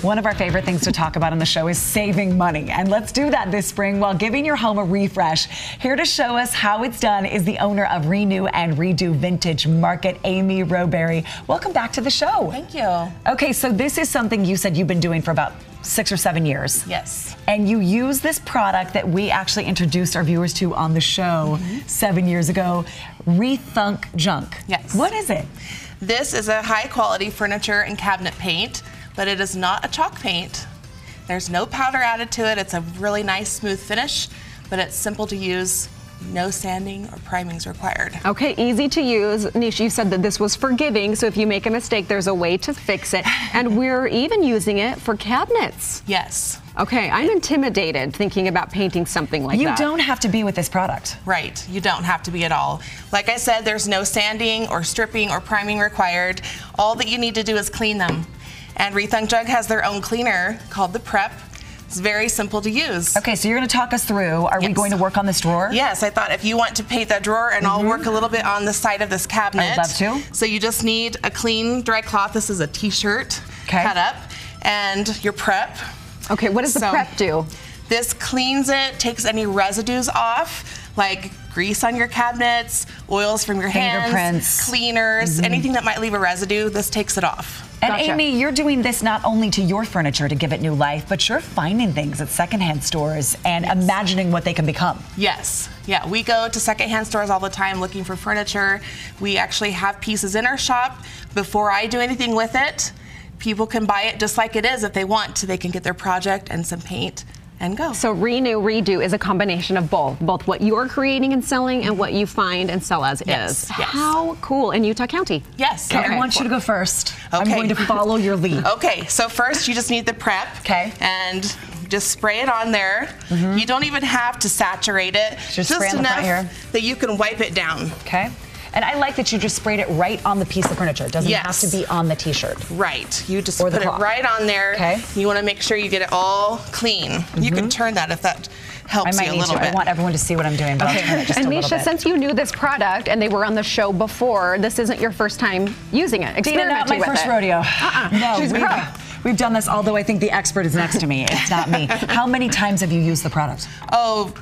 One of our favorite things to talk about on the show is saving money. And let's do that this spring while giving your home a refresh. Here to show us how it's done is the owner of Renew and Redo Vintage Market, Amy Roberry. Welcome back to the show. Thank you. Okay, so this is something you said you've been doing for about 6 or 7 years. Yes. And you use this product that we actually introduced our viewers to on the show 7 years ago, Rethunk Junk. Yes. What is it? This is a high quality furniture and cabinet paint, but it is not a chalk paint. There's no powder added to it. It's a really nice smooth finish, but it's simple to use. No sanding or priming is required. Okay, easy to use. Nisha, you said that this was forgiving, so if you make a mistake, there's a way to fix it. And we're even using it for cabinets. Yes. Okay, I'm intimidated thinking about painting something like that. You don't have to be with this product. Right, you don't have to be at all. Like I said, there's no sanding or stripping or priming required. All that you need to do is clean them. And Rethunk Junk has their own cleaner called the Prep. It's very simple to use. Okay, so you're going to talk us through. Are we going to work on this drawer? Yes, I thought if you want to paint that drawer, and I'll work a little bit on the side of this cabinet. I'd love to. So you just need a clean, dry cloth. This is a t-shirt cut up, and your Prep. Okay, what does the Prep do? This cleans it, takes any residues off, like grease on your cabinets, oils from your hands, fingerprints, cleaners, anything that might leave a residue, this takes it off. And Gotcha. Amy, you're doing this not only to your furniture to give it new life, but you're finding things at secondhand stores and imagining what they can become. Yes. Yeah, we go to secondhand stores all the time looking for furniture. We actually have pieces in our shop. Before I do anything with it, people can buy it just like it is if they want to. They can get their project and some paint and go. So Renew, Redo is a combination of both what you're creating and selling and what you find and sell as is. Yes. How cool, in Utah County. Yes. Okay, I want you to go first. Okay. I'm going to follow your lead. Okay, so first you just need the Prep. Okay. And just spray it on there. You don't even have to saturate it. Just spray on the enough front here. that you can wipe it down. Okay. And I like that you just sprayed it right on the piece of furniture. It doesn't have to be on the t-shirt. Right. You just Or put the it cloth. right on there. Okay. You want to make sure you get it all clean. You can turn that if that helps I you might a need little to. bit. I want everyone to see what I'm doing, but I'll turn it just And a little Misha, bit. since you knew this product and they were on the show before, this isn't your first time using it, Dina, not my experimenting with first it. rodeo. No, She's a pro. we've done this, although I think the expert is next to me. It's not me. How many times have you used the product? Oh,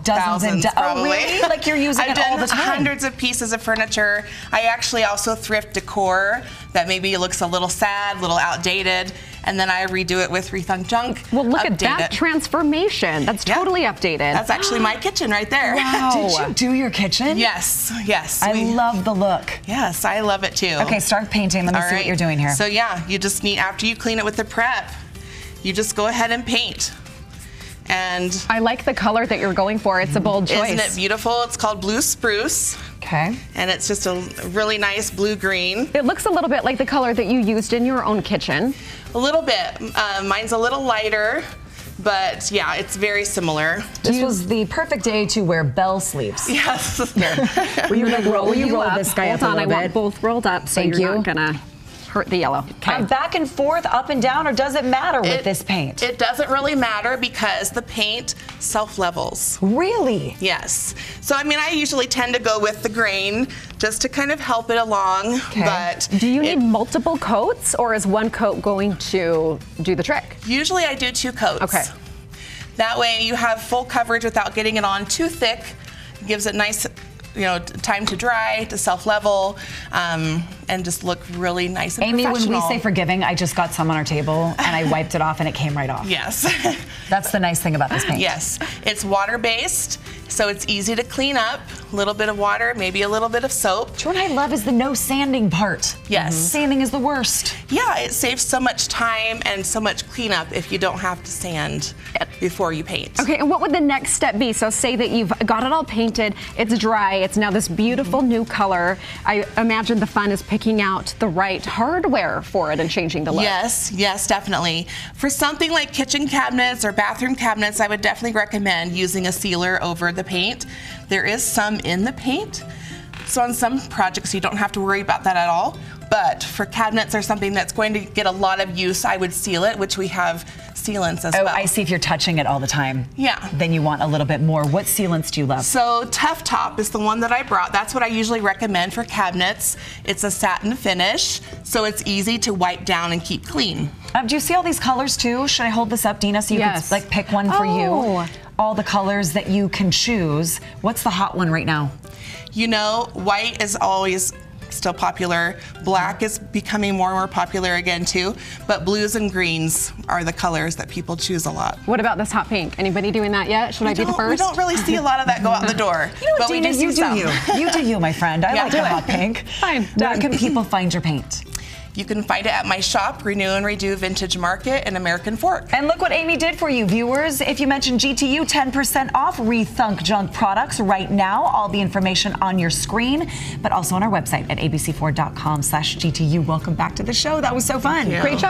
Dozens thousands, probably. Oh, really? Like you're using I've it all done the time? hundreds of pieces of furniture. I actually also thrift decor that maybe looks a little sad, a little outdated, and then I redo it with Rethunk Junk. Well, look at update that it. transformation. That's totally updated. That's actually my kitchen right there. Wow. Did you do your kitchen? Yes, yes. I love the look. Yes, I love it too. Okay, start painting. Let me see what you're doing here. So yeah, you just need, after you clean it with the Prep, you just go ahead and paint. And I like the color that you're going for. It's a bold choice. isn't it beautiful? It's called Blue Spruce. Okay. And it's just a really nice blue-green. It looks a little bit like the color that you used in your own kitchen. A little bit. Mine's a little lighter, but yeah, it's very similar. This was the perfect day to wear bell sleeves. Yes. Will you roll up. this guy Hold up a on, I little want bit? both rolled up so Thank you're you. not gonna hurt the yellow. Okay. Back and forth, up and down, or does it matter with this paint? It doesn't really matter because the paint self-levels. Really? Yes. So, I mean, I usually tend to go with the grain just to kind of help it along. Okay. But Do you need multiple coats, or is one coat going to do the trick? usually I do 2 coats. Okay. That way you have full coverage without getting it on too thick. It gives it nice, time to dry, to self-level, and just look really nice and Amy, when we professional. say forgiving, I just got some on our table and I wiped it off and it came right off. Yes. That's the nice thing about this paint. Yes. It's water-based, so it's easy to clean up. A little bit of water, maybe a little bit of soap. What I love is the no sanding part. Yes. Sanding is the worst. Yeah, it saves so much time and so much cleanup if you don't have to sand before you paint. Okay, and what would the next step be? So say that you've got it all painted, it's dry, it's now this beautiful new color. I imagine the fun is picking out the right hardware for it and changing the look. Yes, yes, definitely. For something like kitchen cabinets or bathroom cabinets, I would definitely recommend using a sealer over the paint. There is some in the paint, so on some projects you don't have to worry about that at all. But for cabinets or something that's going to get a lot of use, I would seal it, which we have sealants as well. I see. If you're touching it all the time, yeah, then you want a little bit more. What sealants do you love? So Tough Top is the one that I brought. That's what I usually recommend for cabinets. It's a satin finish, so it's easy to wipe down and keep clean. Do you see all these colors too? Should I hold this up, Dina, so you can like pick one for you? All the colors that you can choose. What's the hot one right now? You know, white is always still popular. Black is becoming more and more popular again too, but blues and greens are the colors that people choose a lot. What about this hot pink? Anybody doing that yet? Should I be the first? We don't really see a lot of that go out the door. You know what, but Dina, you do you. You do you, my friend. I like the hot pink. Fine. Where can people find your paint? You can find it at my shop, Renew and Redo Vintage Market in American Fork. And look what Amy did for you, viewers. If you mention GTU, 10% off Rethunk Junk products right now. All the information on your screen, but also on our website at abc4.com/GTU. Welcome back to the show. That was so fun. Great job.